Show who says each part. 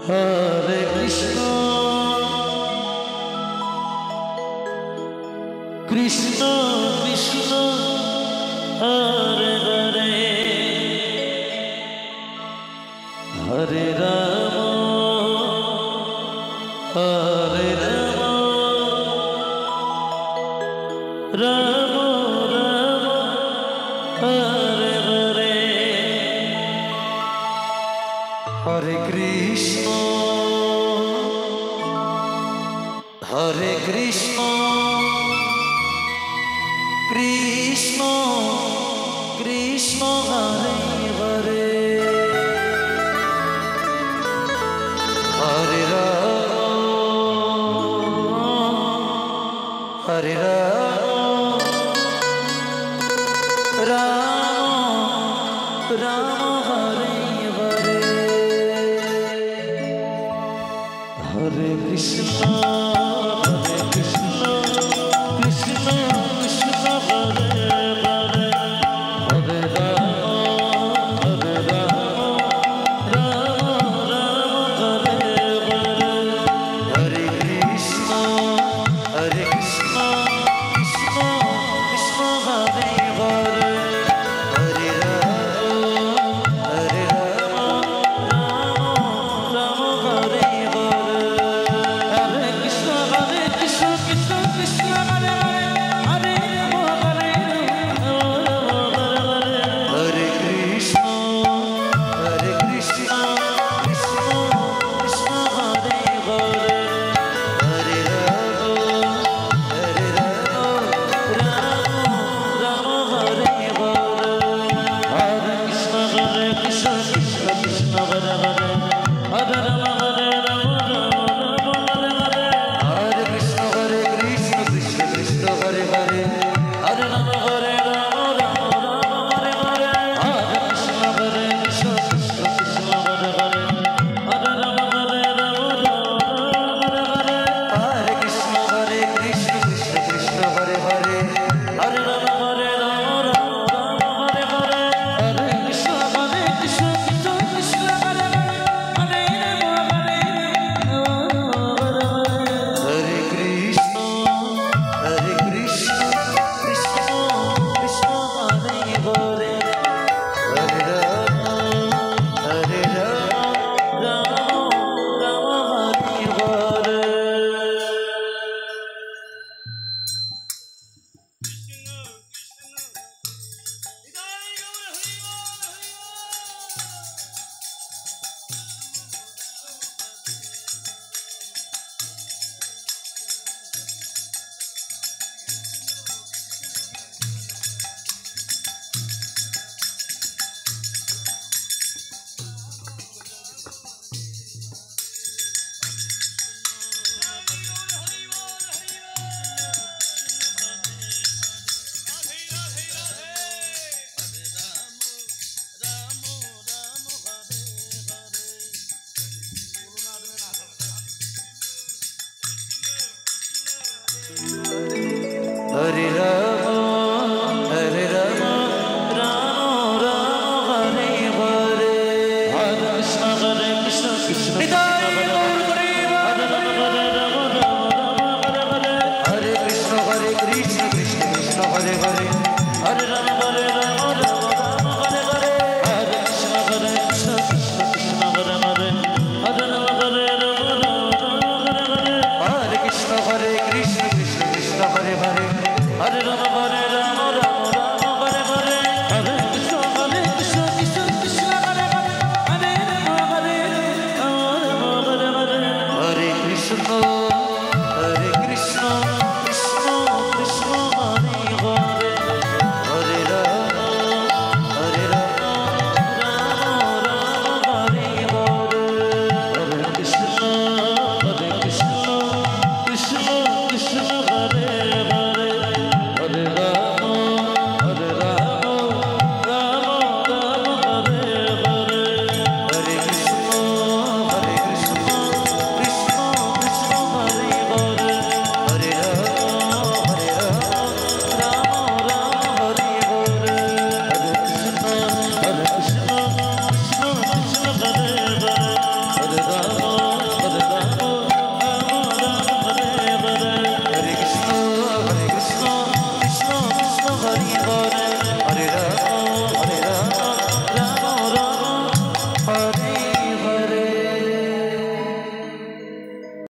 Speaker 1: Hare Krishna, Krishna Krishna, Hare Hare, Hare Rama, Hare Rama, Rama Rama, Hare Hare, Hare Krishna, Hare Krishna, Krishna Krishna, Hare Hare, Hare Rama, Hare Rama, Rama Rama, Hare Hare, Hare Krishna, Hare Krishna, Krishna Krishna, Hare Hare, Hare Rama, Hare Rama, Rama Rama, Hare Hare, Hare Krishna, Hare Krishna, Krishna Krishna, Hare Hare, Hare Rama, Hare Rama, Rama Rama, Hare Hare, Hare Krishna, Krishna Krishna, Hare Hare, Hare Rama, Hare Rama, Hare Krishna, Hare Krishna, Krishna Krishna, Hare Hare, Hare Rama, Hare Rama, Rama Rama, Hare Hare, Hare Krishna, Krishna Krishna, Hare Hare, Hare Rama, Hare Rama, Rama Rama, Hare Hare, Hare Krishna, Krishna Krishna, Hare Hare, Hare Rama, Hare Rama, Rama Rama, Hare Hare, Hare Krishna, Krishna Krishna, Hare Hare, Hare Rama, Hare Rama, Rama Rama, Hare Hare, Hare Krishna, Krishna Krishna, Hare Hare, Hare Rama, Hare Rama, Rama Rama, Hare Hare, Hare Krishna, Krishna Krishna, Hare Hare, Hare Rama, Hare Rama, Hare Krishna, Hare Krishna, Krishna Krishna, Hare Hare, Hare Rama, Hare Rama, Rama Rama, Hare Hare. Hare Rama, Hare Rama, Rama Rama, Hare Hare, Hare Krishna, Krishna Krishna.